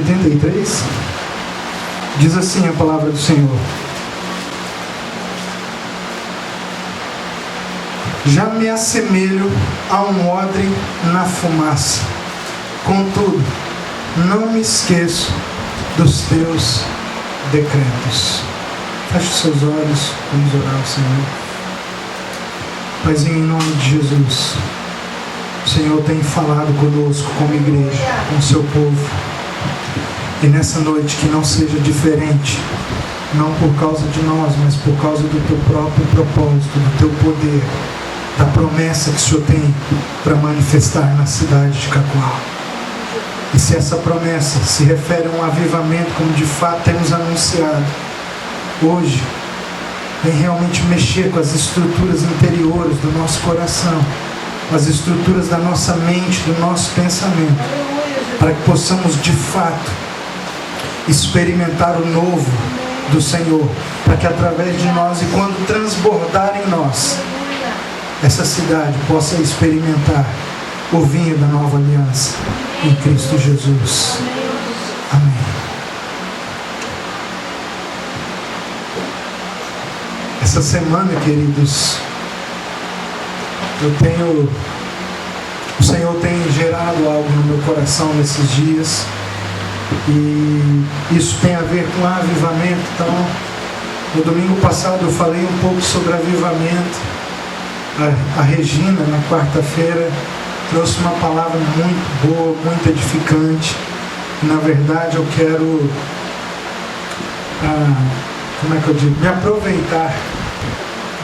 83, diz assim a palavra do Senhor: já me assemelho a um odre na fumaça, contudo, não me esqueço dos teus decretos. Feche os seus olhos, vamos orar ao Senhor. Paizinho, em nome de Jesus, o Senhor tem falado conosco como igreja, com o seu povo. E nessa noite que não seja diferente, não por causa de nós, mas por causa do teu próprio propósito, do teu poder, da promessa que o Senhor tem para manifestar na cidade de Cacoal. E se essa promessa se refere a um avivamento, como de fato temos anunciado, hoje, vem realmente mexer com as estruturas interiores do nosso coração, as estruturas da nossa mente, do nosso pensamento, para que possamos de fato experimentar o novo do Senhor, para que através de nós, e quando transbordar em nós, essa cidade possa experimentar o vinho da nova aliança em Cristo Jesus. Amém. Essa semana, queridos, o Senhor tem gerado algo no meu coração nesses dias, e isso tem a ver com avivamento. Então, no domingo passado eu falei um pouco sobre avivamento. A Regina, na quarta-feira, trouxe uma palavra muito boa, muito edificante. E, na verdade, eu quero, me aproveitar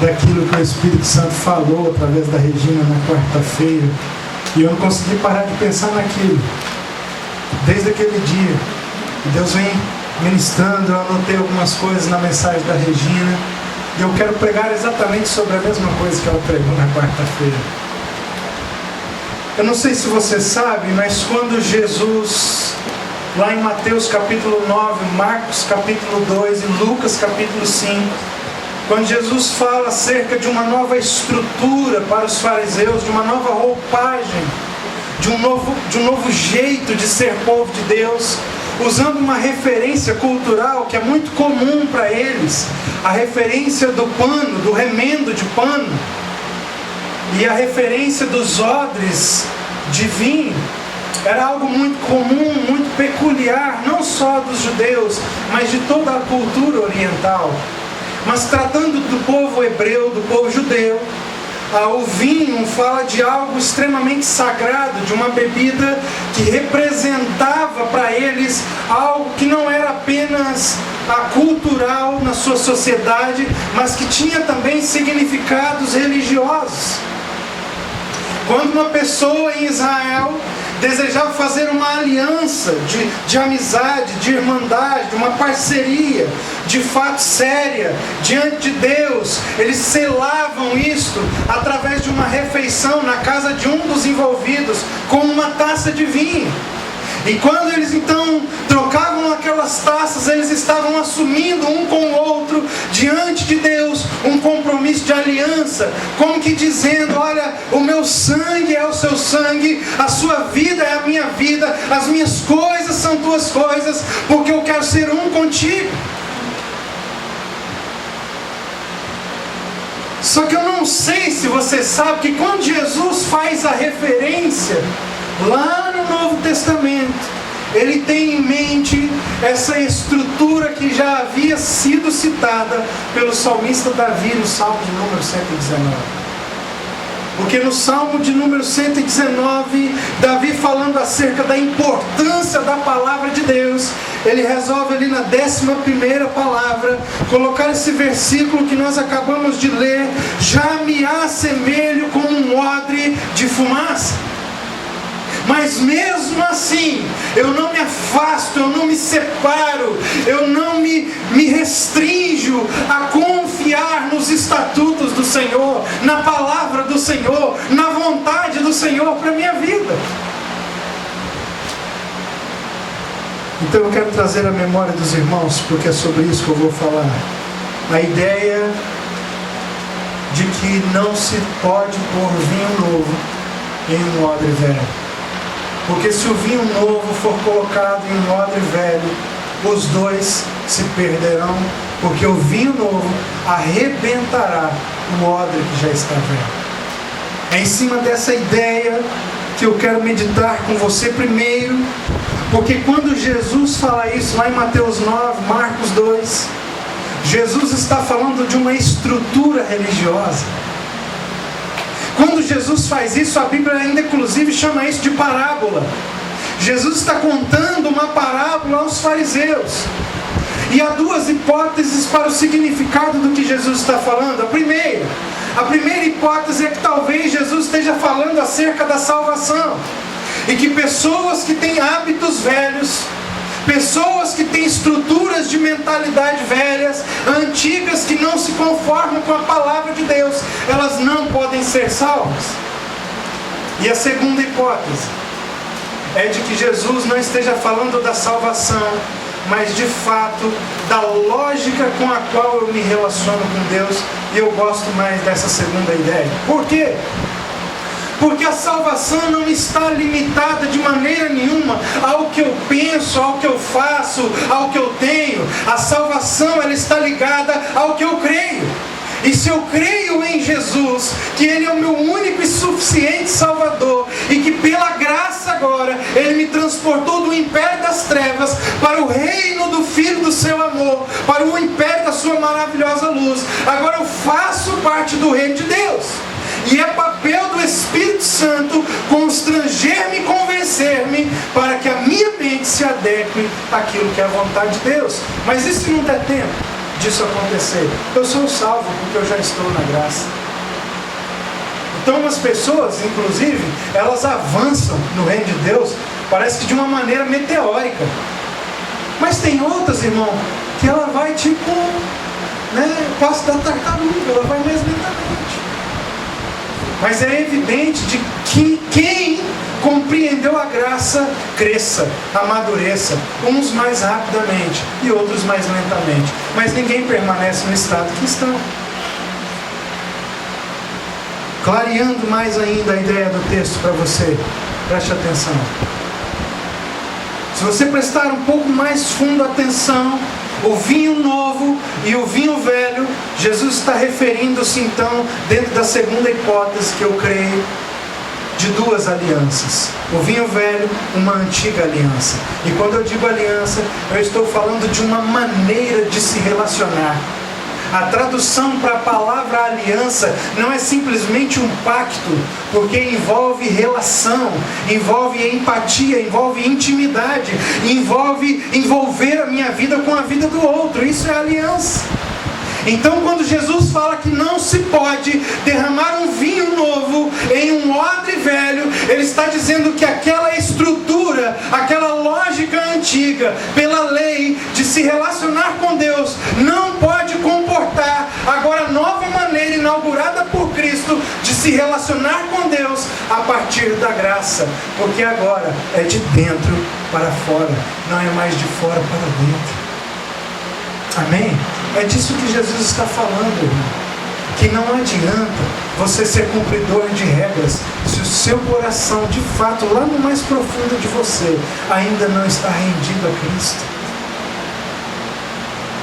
daquilo que o Espírito Santo falou através da Regina na quarta-feira. E eu não consegui parar de pensar naquilo. Desde aquele dia, Deus vem ministrando. Eu anotei algumas coisas na mensagem da Regina. E eu quero pregar exatamente sobre a mesma coisa que ela pregou na quarta-feira. Eu não sei se você sabe, mas quando Jesus, lá em Mateus capítulo 9, Marcos capítulo 2 e Lucas capítulo 5, quando Jesus fala acerca de uma nova estrutura para os fariseus, de uma nova roupagem, de um novo jeito de ser povo de Deus, usando uma referência cultural que é muito comum para eles, a referência do pano, do remendo de pano, e a referência dos odres de vinho, era algo muito comum, muito peculiar, não só dos judeus, mas de toda a cultura oriental. Mas tratando do povo hebreu, do povo judeu, o vinho fala de algo extremamente sagrado, de uma bebida que representava para eles algo que não era apenas cultural na sua sociedade, mas que tinha também significados religiosos. Quando uma pessoa em Israel desejava fazer uma aliança de amizade, de irmandade, de uma parceria, de fato séria, diante de Deus, eles selavam isto através de uma refeição na casa de um dos envolvidos, com uma taça de vinho. E quando eles então trocavam aquelas taças, eles estavam assumindo um com o outro, diante de Deus, um compromisso de aliança, como que dizendo: olha, o meu sangue é o seu sangue, a sua vida é a minha vida, as minhas coisas são tuas coisas, porque eu quero ser um contigo. Só que eu não sei se você sabe que quando Jesus faz a referência lá no Novo Testamento, ele tem em mente essa estrutura que já havia sido citada pelo salmista Davi no Salmo de número 119. Porque no Salmo de número 119, Davi, falando acerca da importância da palavra de Deus, ele resolve ali na 11ª palavra colocar esse versículo que nós acabamos de ler: já me assemelho como um odre de fumaça. Mas mesmo assim, eu não me afasto, eu não me separo, eu não me restrinjo a confiar nos estatutos do Senhor, na palavra do Senhor, na vontade do Senhor para a minha vida. Então eu quero trazer à memória dos irmãos, porque é sobre isso que eu vou falar, a ideia de que não se pode pôr vinho novo em um odre velho. Porque se o vinho novo for colocado em um odre velho, os dois se perderão, porque o vinho novo arrebentará o odre que já está velho. É em cima dessa ideia que eu quero meditar com você primeiro, porque quando Jesus fala isso lá em Mateus 9, Marcos 2, Jesus está falando de uma estrutura religiosa. Quando Jesus faz isso, a Bíblia ainda inclusive chama isso de parábola. Jesus está contando uma parábola aos fariseus. E há duas hipóteses para o significado do que Jesus está falando. A primeira hipótese é que talvez Jesus esteja falando acerca da salvação. E que pessoas que têm hábitos velhos, pessoas que têm estruturas de mentalidade velhas, antigas, que não se conformam com a palavra de Deus, elas não podem ser salvas. E a segunda hipótese é de que Jesus não esteja falando da salvação, mas de fato da lógica com a qual eu me relaciono com Deus. E eu gosto mais dessa segunda ideia. Por quê? Porque a salvação não está limitada de maneira nenhuma ao que eu penso, ao que eu faço, ao que eu tenho. A salvação, ela está ligada ao que eu creio. E se eu creio em Jesus, que Ele é o meu único e suficiente Salvador, e que pela graça agora Ele me transportou do império das trevas para o reino do Filho do seu amor, para o império da sua maravilhosa luz, agora eu faço parte do reino de Deus. E é papel do Espírito Santo constranger-me e convencer-me para que a minha mente se adeque àquilo que é a vontade de Deus. Mas e se não der tempo disso acontecer? Eu sou salvo porque eu já estou na graça. Então umas pessoas, inclusive, elas avançam no reino de Deus, parece que de uma maneira meteórica. Mas tem outras, irmão, que ela vai tipo, passo da tartaruga, ela vai mais lentamente. Mas é evidente de que quem compreendeu a graça cresça, amadureça, uns mais rapidamente e outros mais lentamente. Mas ninguém permanece no estado que estão. Clareando mais ainda a ideia do texto para você, preste atenção. Se você prestar um pouco mais fundo atenção, o vinho novo e o vinho velho, Jesus está referindo-se então, dentro da segunda hipótese que eu creio, de duas alianças. O vinho velho, uma antiga aliança. E quando eu digo aliança, eu estou falando de uma maneira de se relacionar. A tradução para a palavra aliança não é simplesmente um pacto, porque envolve relação, envolve empatia, envolve intimidade, envolve envolver a minha vida com a vida do outro. Isso é aliança. Então quando Jesus fala que não se pode derramar um vinho novo em um odre velho, Ele está dizendo que aquela estrutura, aquela lógica antiga, pela lei de se relacionar com Deus, não pode comportar agora a nova maneira inaugurada por Cristo de se relacionar com Deus a partir da graça, porque agora é de dentro para fora, não é mais de fora para dentro. Amém? É disso que Jesus está falando, irmão. Que não adianta você ser cumpridor de regras se o seu coração, de fato, lá no mais profundo de você, ainda não está rendido a Cristo.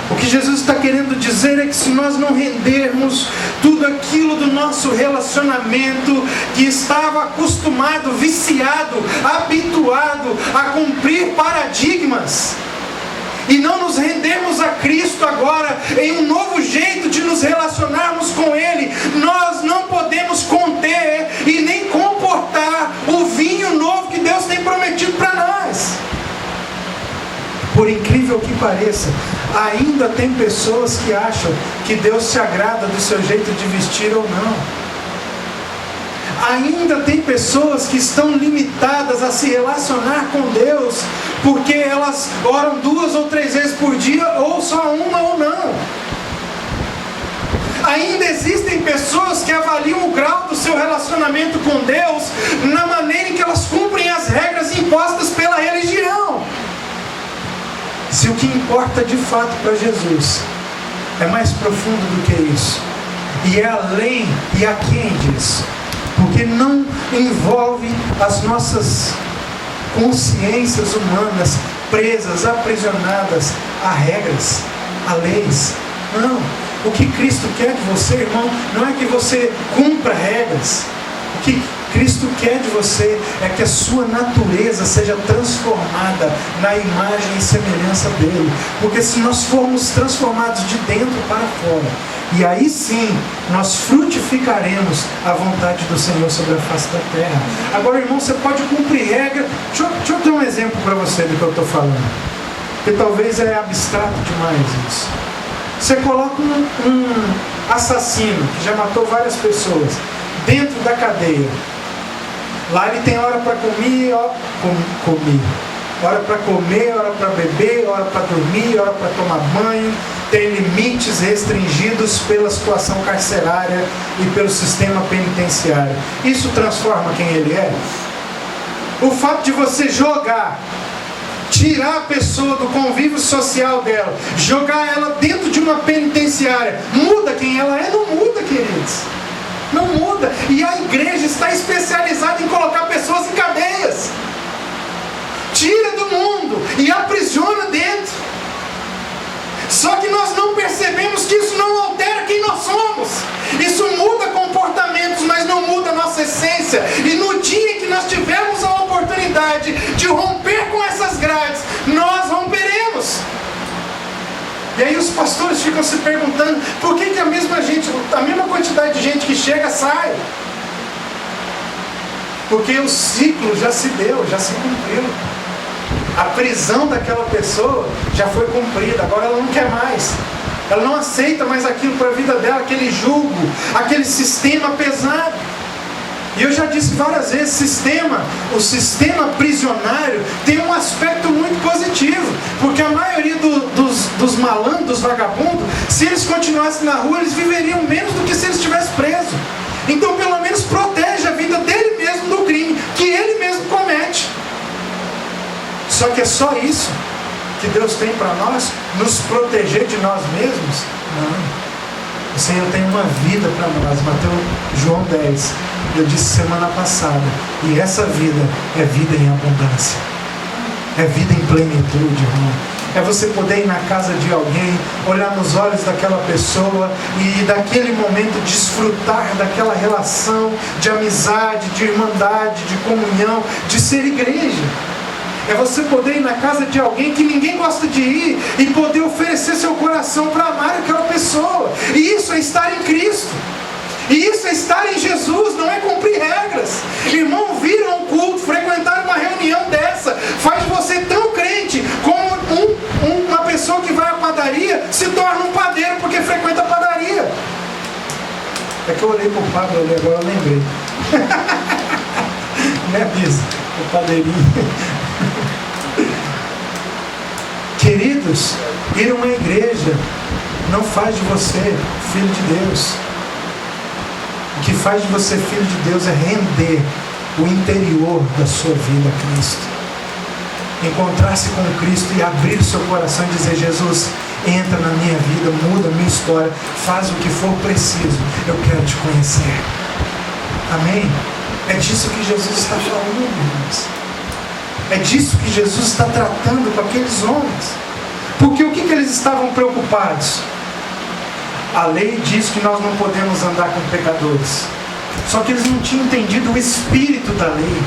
O que Jesus está querendo dizer é que se nós não rendermos tudo aquilo do nosso relacionamento, que estava acostumado, viciado, habituado a cumprir paradigmas, e não nos rendermos a Cristo agora em um novo jeito de nos relacionarmos com Ele, nós não podemos conter e nem comportar o vinho novo que Deus tem prometido para nós. Por incrível que pareça, ainda tem pessoas que acham que Deus se agrada do seu jeito de vestir ou não. Ainda tem pessoas que estão limitadas a se relacionar com Deus porque elas oram 2 ou 3 vezes por dia, ou só uma ou não. Ainda existem pessoas que avaliam o grau do seu relacionamento com Deus na maneira em que elas cumprem as regras impostas pela religião. Se o que importa de fato para Jesus é mais profundo do que isso, e é além e aquém disso, porque não envolve as nossas consciências humanas presas, aprisionadas a regras, a leis. Não. O que Cristo quer de você, irmão, não é que você cumpra regras. O que Cristo quer de você é que a sua natureza seja transformada na imagem e semelhança dele. Porque se nós formos transformados de dentro para fora, e aí sim nós frutificaremos a vontade do Senhor sobre a face da terra. Agora, irmão, você pode cumprir regra. Deixa eu dar um exemplo para você do que eu estou falando, porque talvez é abstrato demais isso. Você coloca um assassino que já matou várias pessoas dentro da cadeia. Lá ele tem hora para comer, hora para comer, hora para beber, hora para dormir, hora para tomar banho. Tem limites restringidos pela situação carcerária e pelo sistema penitenciário. Isso transforma quem ele é? O fato de você tirar a pessoa do convívio social dela, jogar ela dentro de uma penitenciária, muda quem ela é? Não muda, queridos. Não muda. E a igreja está especializada em colocar pessoas em cadeias. Tira do mundo e aprisiona dentro. Só que nós não percebemos que isso não altera quem nós somos. Isso muda comportamentos, mas não muda a nossa essência. E no dia em que nós tivermos a oportunidade de romper com essas grades, nós romperemos. E aí os pastores ficam se perguntando por que a mesma quantidade de gente que chega sai. Porque o ciclo já se deu, já se cumpriu. A prisão daquela pessoa já foi cumprida, agora ela não quer mais. Ela não aceita mais aquilo para a vida dela, aquele jugo, aquele sistema pesado. E eu já disse várias vezes, o sistema prisionário tem um aspecto muito positivo, porque a maioria dos malandros, dos vagabundos, se eles continuassem na rua, eles viveriam menos do que se eles estivessem presos. Então pelo menos protege a vida dele mesmo do crime que ele mesmo comete. Só que é só isso que Deus tem para nós? Nos proteger de nós mesmos? Não. O Senhor tem uma vida para nós. João 10. Eu disse semana passada. E essa vida é vida em abundância. É vida em plenitude, irmão. É você poder ir na casa de alguém, olhar nos olhos daquela pessoa e daquele momento desfrutar daquela relação de amizade, de irmandade, de comunhão, de ser igreja. É você poder ir na casa de alguém que ninguém gosta de ir e poder oferecer seu coração para amar aquela pessoa. E isso é estar em Cristo. E isso é estar em Jesus, não é cumprir regras. Irmão, vir a um culto, frequentar uma reunião dessa, faz de você tão crente como uma pessoa que vai à padaria se torna um padeiro porque frequenta a padaria. É que eu olhei para o padre ali agora, eu lembrei. Me avisa, o padeirinho. Queridos, ir a uma igreja não faz de você filho de Deus. O que faz de você filho de Deus é render o interior da sua vida a Cristo. Encontrar-se com Cristo e abrir o seu coração e dizer: Jesus, entra na minha vida, muda a minha história, faz o que for preciso, eu quero te conhecer. Amém? É disso que Jesus está falando, irmãos. É disso que Jesus está tratando com aqueles homens. Porque o que eles estavam preocupados? A lei diz que nós não podemos andar com pecadores. Só que eles não tinham entendido o espírito da lei.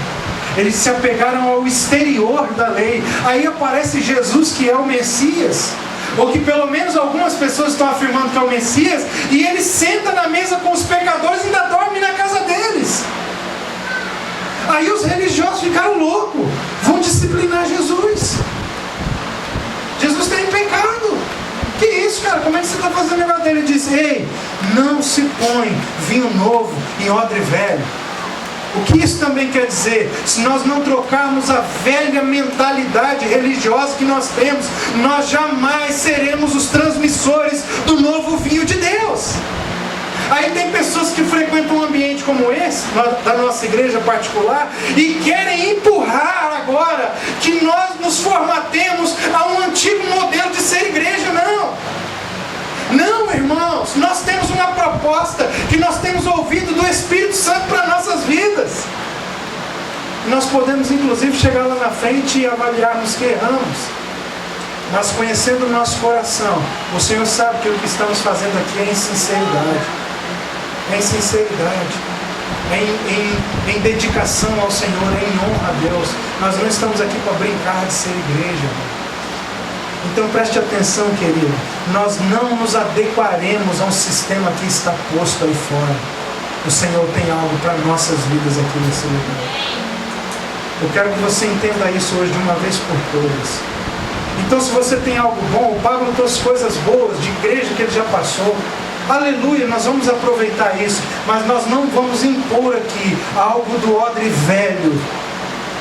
Eles se apegaram ao exterior da lei. Aí aparece Jesus, que é o Messias, ou que pelo menos algumas pessoas estão afirmando que é o Messias, e ele senta na mesa com os pecadores e ainda dorme na casa deles. Aí os religiosos ficaram loucos, vão disciplinar Jesus. Jesus tem pecado. Que isso, cara? Como é que você está fazendo o negócio dele? Ele diz: ei, não se põe vinho novo em odre velho. O que isso também quer dizer? Se nós não trocarmos a velha mentalidade religiosa que nós temos, nós jamais seremos os transmissores do novo vinho de Deus. Aí tem pessoas que frequentam um ambiente como esse, da nossa igreja particular, e querem empurrar agora que nós nos formatemos a um antigo modelo de ser igreja. Não, irmãos, nós temos uma proposta que nós temos ouvido do Espírito Santo para nossas vidas. Nós podemos inclusive chegar lá na frente e avaliarmos que erramos. Mas conhecendo o nosso coração, o Senhor sabe que o que estamos fazendo aqui é em sinceridade. É em sinceridade. Em dedicação ao Senhor, é em honra a Deus. Nós não estamos aqui para brincar de ser igreja. Então preste atenção, querido. Nós não nos adequaremos a um sistema que está posto aí fora. O Senhor tem algo para nossas vidas aqui nesse lugar. Eu quero que você entenda isso hoje de uma vez por todas. Então, se você tem algo bom, o Pablo trouxe coisas boas de igreja que ele já passou. Aleluia, nós vamos aproveitar isso. Mas nós não vamos impor aqui algo do odre velho,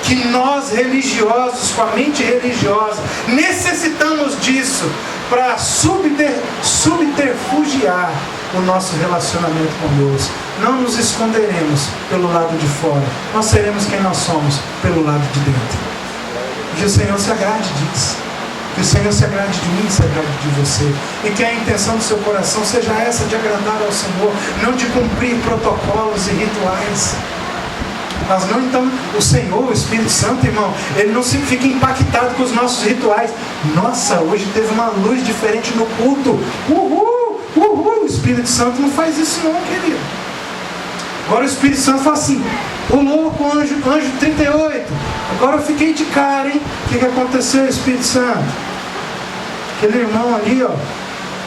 que nós religiosos, com a mente religiosa, necessitamos disso para subterfugiar o nosso relacionamento com Deus. Não nos esconderemos pelo lado de fora. Nós seremos quem nós somos pelo lado de dentro. Que o Senhor se agrade disso. Que o Senhor se agrade de mim, se agrade de você. E que a intenção do seu coração seja essa, de agradar ao Senhor, não de cumprir protocolos e rituais. Mas não, então, o Senhor, o Espírito Santo, irmão, ele não se fica impactado com os nossos rituais. Nossa, hoje teve uma luz diferente no culto. Uhul, uhul. O Espírito Santo não faz isso não, querido. Agora o Espírito Santo fala assim: o louco anjo 38. Agora eu fiquei de cara, hein? O que aconteceu, Espírito Santo? Aquele irmão ali, ó,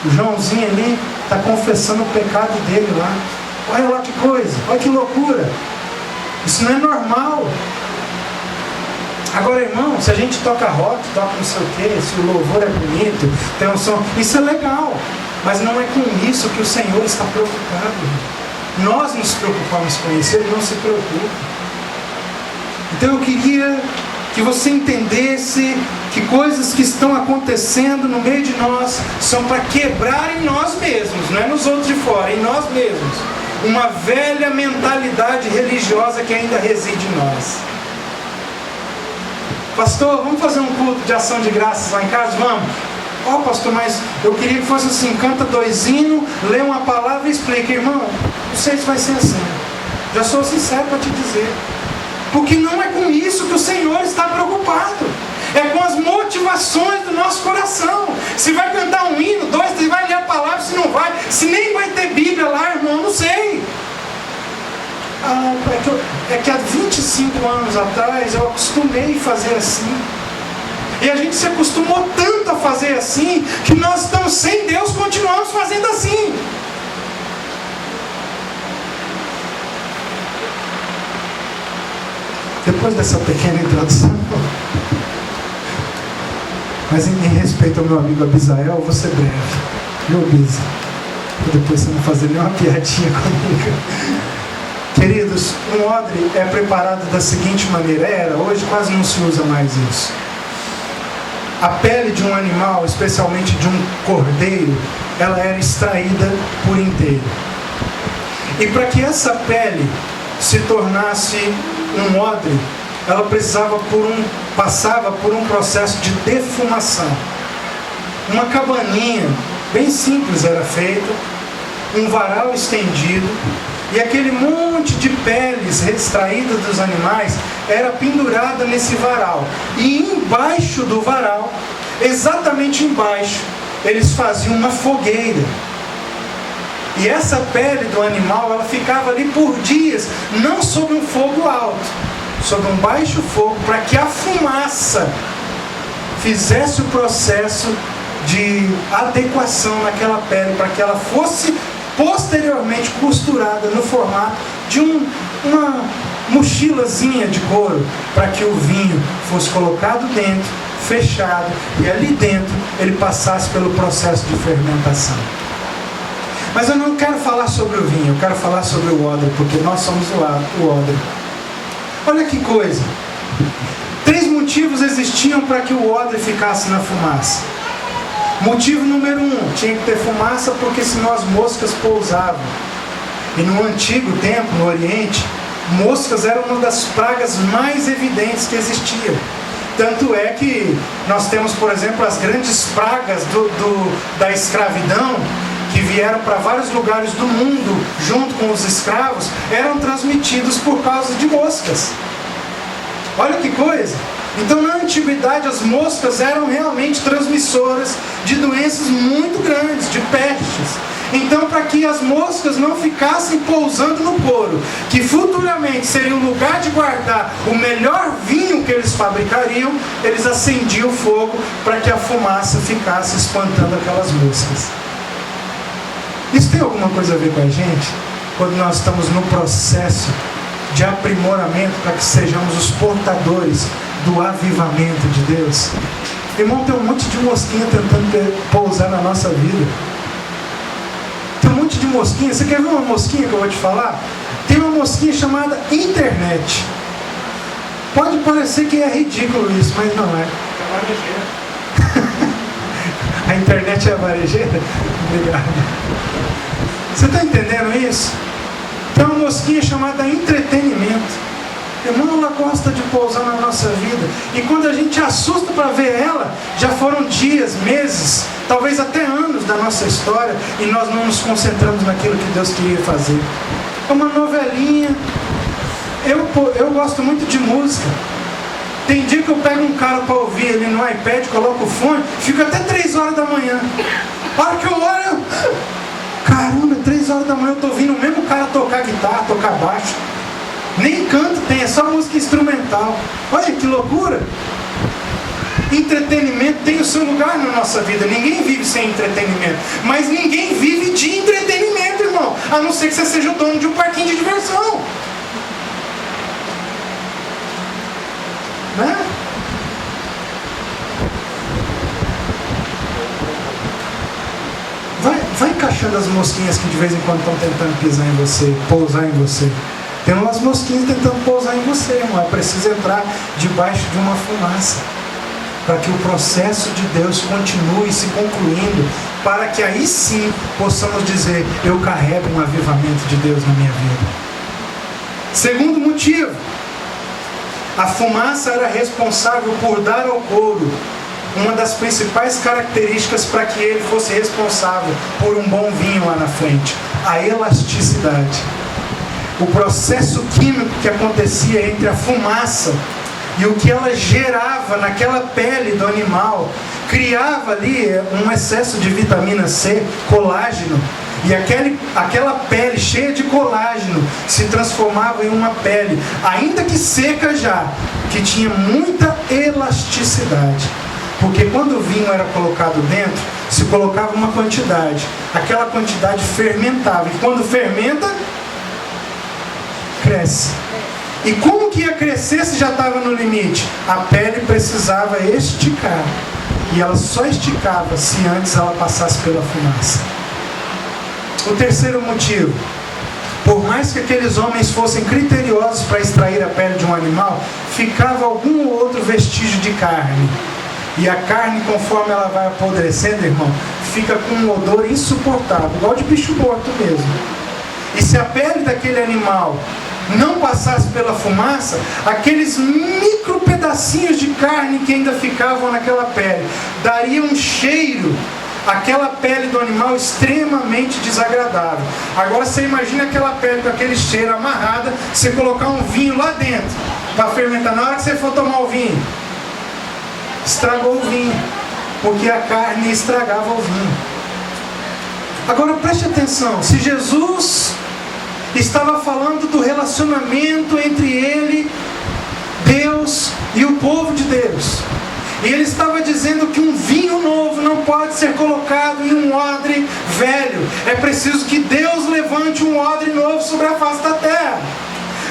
o Joãozinho ali, está confessando o pecado dele lá. Olha lá que coisa, olha que loucura. Isso não é normal. Agora, irmão, se a gente toca rock, toca não sei o que, se o louvor é bonito, tem um som, isso é legal. Mas não é com isso que o Senhor está preocupado. Nós nos preocupamos com isso, Ele não se preocupa. Então eu queria que você entendesse que coisas que estão acontecendo no meio de nós são para quebrar em nós mesmos, não é nos outros de fora, em nós mesmos. Uma velha mentalidade religiosa que ainda reside em nós. Pastor, vamos fazer um culto de ação de graças lá em casa? Vamos. Ó, pastor, mas eu queria que fosse assim: canta 2 hinos, lê uma palavra e explica. Irmão, não sei se vai ser assim. Já sou sincero para te dizer. Porque não é com isso que o Senhor está preocupado. É com as motivações do nosso coração. Se vai cantar um hino, 2, se vai ler a palavra, se não vai, se nem vai ter Bíblia lá, irmão, eu não sei. É que há 25 anos atrás eu acostumei a fazer assim. E a gente se acostumou tanto a fazer assim, que nós estamos sem Deus, continuamos fazendo assim. Depois dessa pequena introdução, mas em respeito ao meu amigo Abisael, eu vou ser breve. Meu Bisa, depois você não fazer nenhuma piadinha comigo. Queridos, um odre é preparado da seguinte maneira. Hoje quase não se usa mais isso. A pele de um animal, especialmente de um cordeiro, ela era extraída por inteiro. E para que essa pele se tornasse um odre, ela passava por um processo de defumação. Uma cabaninha bem simples era feita, um varal estendido, e aquele monte de peles extraídas dos animais era pendurada nesse varal. E embaixo do varal, exatamente embaixo, eles faziam uma fogueira. E essa pele do animal, ela ficava ali por dias, não sob um fogo alto, sob um baixo fogo, para que a fumaça fizesse o processo de adequação naquela pele, para que ela fosse posteriormente costurada no formato de uma mochilazinha de couro, para que o vinho fosse colocado dentro, fechado, e ali dentro ele passasse pelo processo de fermentação. Mas eu não quero falar sobre o vinho, eu quero falar sobre o odre, porque nós somos o odre. Olha que coisa. 3 motivos existiam para que o odre ficasse na fumaça. Motivo número 1, tinha que ter fumaça porque senão as moscas pousavam. E no antigo tempo, no Oriente, moscas eram uma das pragas mais evidentes que existiam. Tanto é que nós temos, por exemplo, as grandes pragas da escravidão, que vieram para vários lugares do mundo, junto com os escravos, eram transmitidos por causa de moscas. Olha que coisa! Então, na antiguidade, as moscas eram realmente transmissoras de doenças muito grandes, de pestes. Então, para que as moscas não ficassem pousando no couro, que futuramente seria o lugar de guardar o melhor vinho que eles fabricariam, eles acendiam o fogo para que a fumaça ficasse espantando aquelas moscas. Isso tem alguma coisa a ver com a gente? Quando nós estamos no processo de aprimoramento para que sejamos os portadores do avivamento de Deus. Irmão, tem um monte de mosquinha tentando pousar na nossa vida. Tem um monte de mosquinha. Você quer ver uma mosquinha que eu vou te falar? Tem uma mosquinha chamada internet. Pode parecer que é ridículo isso, mas não é. É varejeira. A internet é a varejeira? Obrigado. Você está entendendo isso? Tem uma mosquinha chamada entretenimento. Irmão, ela gosta de pousar na nossa vida. E quando a gente assusta para ver ela, já foram dias, meses, talvez até anos da nossa história, e nós não nos concentramos naquilo que Deus queria fazer. É uma novelinha. Eu gosto muito de música. Tem dia que eu pego um cara para ouvir ali no iPad, coloco o fone, fico até 3 horas da manhã. A hora que eu olho, caramba, 3 horas da manhã eu estou ouvindo o mesmo cara tocar guitarra, tocar baixo. Nem canto tem, é só música instrumental. Olha que loucura! Entretenimento tem o seu lugar na nossa vida. Ninguém vive sem entretenimento. Mas ninguém vive de entretenimento, irmão. A não ser que você seja o dono de um parquinho de diversão. Né? Vai encaixando as mosquinhas que de vez em quando estão tentando pisar em você, pousar em você. Tem umas mosquinhas tentando pousar em você, irmão. É preciso entrar debaixo de uma fumaça, para que o processo de Deus continue se concluindo, para que aí sim possamos dizer: eu carrego um avivamento de Deus na minha vida. Segundo motivo, a fumaça era responsável por dar ao couro uma das principais características para que ele fosse responsável por um bom vinho lá na frente: a elasticidade. O processo químico que acontecia entre a fumaça e o que ela gerava naquela pele do animal, criava ali um excesso de vitamina C, colágeno, e aquela pele cheia de colágeno se transformava em uma pele, ainda que seca já, que tinha muita elasticidade. Porque quando o vinho era colocado dentro, se colocava uma quantidade, aquela quantidade fermentava, e quando fermenta, cresce. E como que ia crescer se já estava no limite? A pele precisava esticar, e ela só esticava se antes ela passasse pela fumaça. O terceiro motivo: por mais que aqueles homens fossem criteriosos para extrair a pele de um animal, ficava algum outro vestígio de carne. E a carne, conforme ela vai apodrecendo, irmão, fica com um odor insuportável, igual de bicho morto mesmo. E se a pele daquele animal não passasse pela fumaça, aqueles micro pedacinhos de carne que ainda ficavam naquela pele daria um cheiro, aquela pele do animal extremamente desagradável. Agora você imagina aquela pele com aquele cheiro amarrada, você colocar um vinho lá dentro para fermentar. Na hora que você for tomar o vinho, estragou o vinho, porque a carne estragava o vinho. Agora preste atenção: se Jesus estava falando do relacionamento entre ele, Deus, e o povo de Deus, e ele estava dizendo que um vinho novo não pode ser colocado em um odre velho, é preciso que Deus levante um odre novo sobre a face da terra.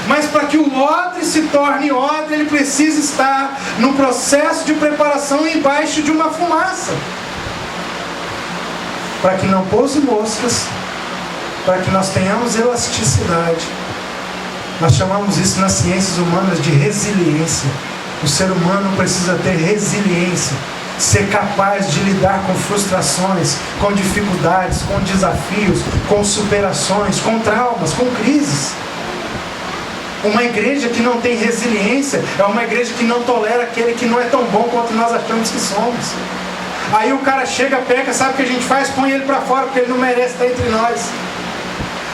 Mas para que o odre se torne odre, ele precisa estar no processo de preparação embaixo de uma fumaça, para que não pouse moscas, para que nós tenhamos elasticidade. Nós chamamos isso nas ciências humanas de resiliência. O ser humano precisa ter resiliência, ser capaz de lidar com frustrações, com dificuldades, com desafios, com superações, com traumas, com crises. Uma igreja que não tem resiliência é uma igreja que não tolera aquele que não é tão bom quanto nós achamos que somos. Aí o cara chega, peca, sabe o que a gente faz? Põe ele para fora, porque ele não merece estar entre nós.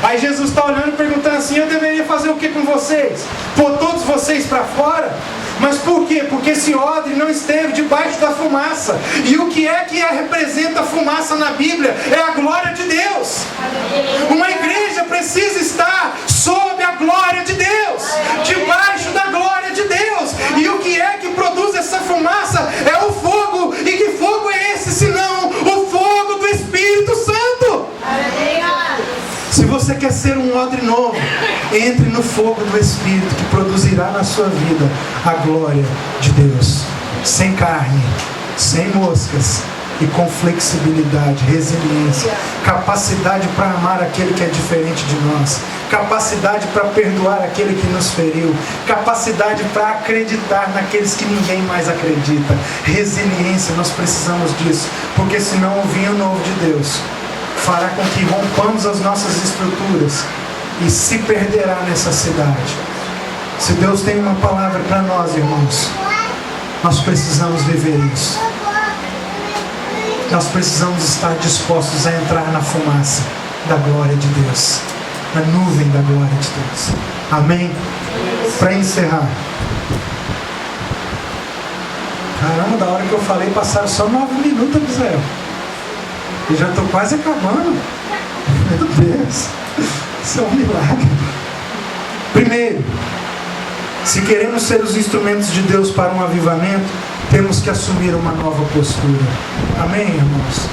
Aí Jesus está olhando e perguntando assim: eu deveria fazer o que com vocês? Pôr todos vocês para fora? Mas por quê? Porque esse odre não esteve debaixo da fumaça. E o que representa a fumaça na Bíblia? É a glória de Deus. Uma igreja precisa estar sob a glória de Deus, debaixo da glória de Deus. E o que produz essa fumaça? É o fogo. E que fogo é esse, senão o fogo do Espírito Santo? Se você quer ser um odre novo, entre no fogo do Espírito, que produzirá na sua vida a glória de Deus. Sem carne, sem moscas, e com flexibilidade, resiliência, capacidade para amar aquele que é diferente de nós, capacidade para perdoar aquele que nos feriu, capacidade para acreditar naqueles que ninguém mais acredita. Resiliência, nós precisamos disso, porque senão o vinho novo de Deus fará com que rompamos as nossas estruturas e se perderá nessa cidade. Se Deus tem uma palavra para nós, irmãos, nós precisamos viver isso. Nós precisamos estar dispostos a entrar na fumaça da glória de Deus, na nuvem da glória de Deus. Amém? Para encerrar, caramba, da hora que eu falei passaram só 9 minutos, Israel. Eu já estou quase acabando. Meu Deus, isso é um milagre. Primeiro, se queremos ser os instrumentos de Deus para um avivamento, temos que assumir uma nova postura. Amém, irmãos?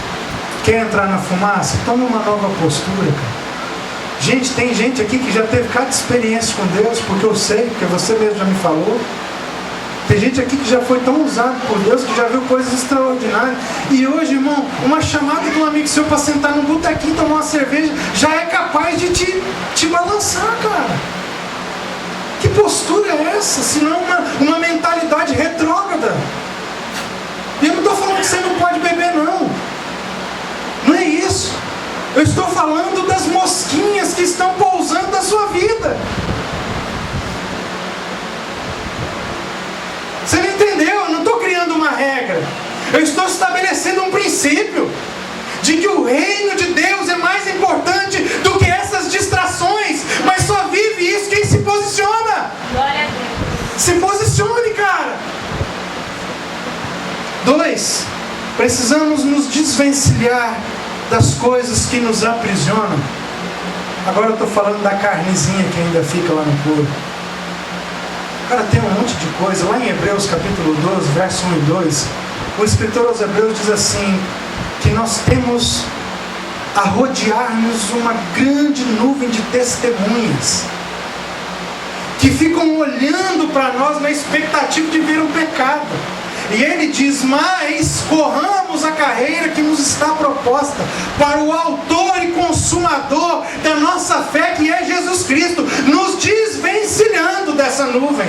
Quer entrar na fumaça? Toma uma nova postura, cara. Gente, tem gente aqui que já teve cada experiência com Deus, porque eu sei, porque você mesmo já me falou. Tem gente aqui que já foi tão usado por Deus, que já viu coisas extraordinárias. E hoje, irmão, uma chamada de um amigo seu para sentar num botequinho e tomar uma cerveja, já é capaz de te balançar, cara. Que postura é essa? Senão uma mentalidade retrógrada. E eu não estou falando que você não pode beber, não. Não é isso. Eu estou falando das mosquinhas que estão pousando na sua vida. Você não entendeu? Eu não estou criando uma regra. Eu estou estabelecendo um princípio de que o reino de Deus é mais importante do que essas distrações. Mas só vive isso quem se posiciona. Glória a Deus. Se posicione, cara. 2. Precisamos nos desvencilhar das coisas que nos aprisionam. Agora eu estou falando da carnezinha que ainda fica lá no corpo. Cara, tem um monte de coisa. Lá em Hebreus capítulo 12, verso 1 e 2, o escritor aos Hebreus diz assim, que nós temos a rodear-nos uma grande nuvem de testemunhas, que ficam olhando para nós na expectativa de ver o pecado. E ele diz, mas corramos a carreira que nos está proposta para o autor e consumador da nossa fé, que é Jesus Cristo, nos desvencilhando dessa nuvem.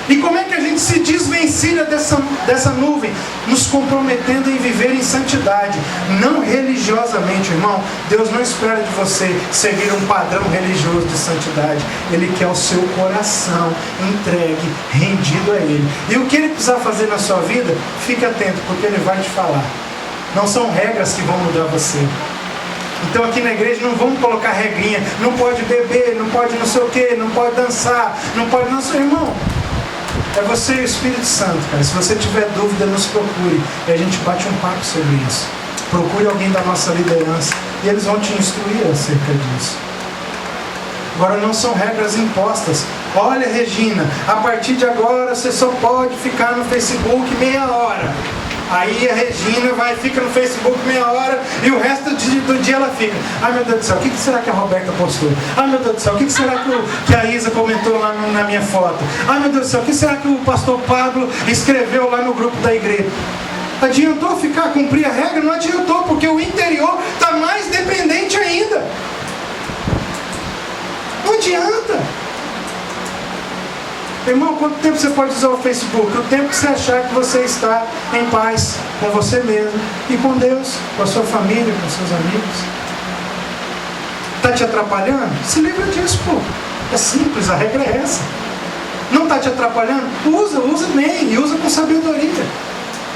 E como é que a gente se desvencilha dessa nuvem? Nos comprometendo em viver em santidade, não religiosamente, irmão. Deus não espera de você seguir um padrão religioso de santidade. Ele quer o seu coração entregue, rendido a Ele. E o que Ele precisar fazer na sua vida, fique atento, porque Ele vai te falar. Não são regras que vão mudar você. Então aqui na igreja não vamos colocar regrinha. Não pode beber, não pode não sei o que, não pode dançar, não pode não sei, irmão. É você e o Espírito Santo, cara. Se você tiver dúvida, nos procure. E a gente bate um papo sobre isso. Procure alguém da nossa liderança e eles vão te instruir acerca disso. Agora, não são regras impostas. Olha, Regina, a partir de agora você só pode ficar no Facebook meia hora. Aí a Regina fica no Facebook meia hora e o resto do dia ela fica. Ai, meu Deus do céu, o que será que a Roberta postou? Ai, meu Deus do céu, o que será que a Isa comentou lá na minha foto? Ai, meu Deus do céu, o que será que o pastor Pablo escreveu lá no grupo da igreja? Adiantou cumprir a regra? Não adiantou, porque o interior está mais dependente ainda. Não adianta. Irmão, quanto tempo você pode usar o Facebook? O tempo que você achar que você está em paz com você mesmo e com Deus, com a sua família, com seus amigos. Está te atrapalhando? Se livra disso, pô. É simples, a regra é essa. Não está te atrapalhando? Usa bem e usa com sabedoria.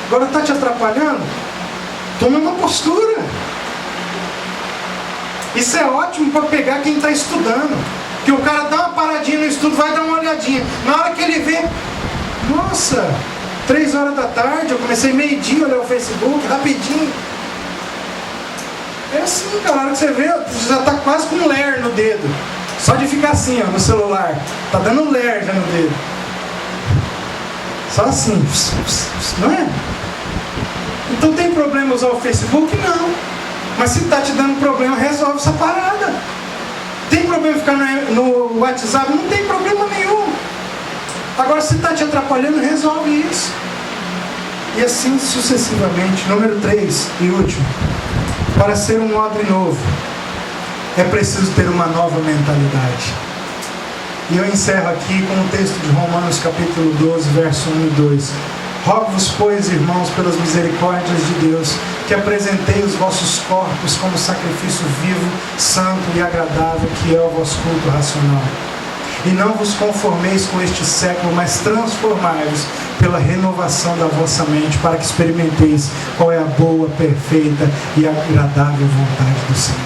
Agora está te atrapalhando? Toma uma postura. Isso é ótimo para pegar quem está estudando. Que o cara dá uma paradinha no estudo, vai dar uma olhadinha. Na hora que ele vê, nossa, 3 horas da tarde, eu comecei meio-dia a olhar o Facebook, rapidinho. É assim, cara, na hora que você vê, você já tá quase com um ler no dedo. Só de ficar assim, ó, no celular. Tá dando um ler já no dedo. Só assim, não é? Então tem problema usar o Facebook? Não. Mas se tá te dando problema, resolve essa parada. Tem problema ficar no WhatsApp? Não tem problema nenhum. Agora, se está te atrapalhando, resolve isso. E assim sucessivamente. Número 3 e último. Para ser um odre novo, é preciso ter uma nova mentalidade. E eu encerro aqui com o texto de Romanos capítulo 12, verso 1 e 2. Rogo-vos, pois, irmãos, pelas misericórdias de Deus, que apresentei os vossos corpos como sacrifício vivo, santo e agradável, que é o vosso culto racional. E não vos conformeis com este século, mas transformai-vos pela renovação da vossa mente, para que experimenteis qual é a boa, perfeita e agradável vontade do Senhor.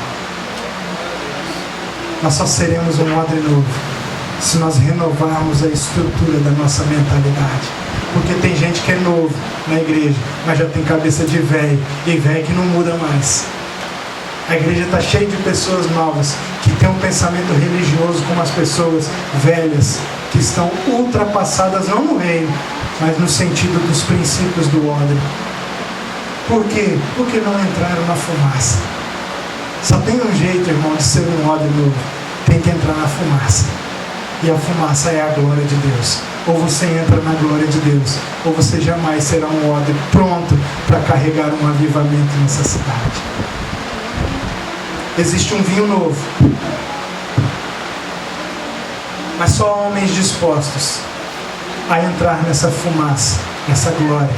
Nós só seremos um odre novo se nós renovarmos a estrutura da nossa mentalidade. Porque tem gente que é novo na igreja, mas já tem cabeça de velho, e velho que não muda mais. A igreja está cheia de pessoas novas, que têm um pensamento religioso como as pessoas velhas, que estão ultrapassadas, não no reino, mas no sentido dos princípios do odre. Por quê? Porque não entraram na fumaça. Só tem um jeito, irmão, de ser um odre novo. Tem que entrar na fumaça. E a fumaça é a glória de Deus. Ou você entra na glória de Deus, ou você jamais será um odre pronto para carregar um avivamento nessa cidade. Existe um vinho novo, mas só homens dispostos a entrar nessa fumaça, nessa glória,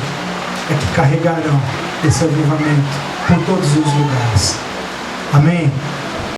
é que carregarão esse avivamento por todos os lugares. Amém?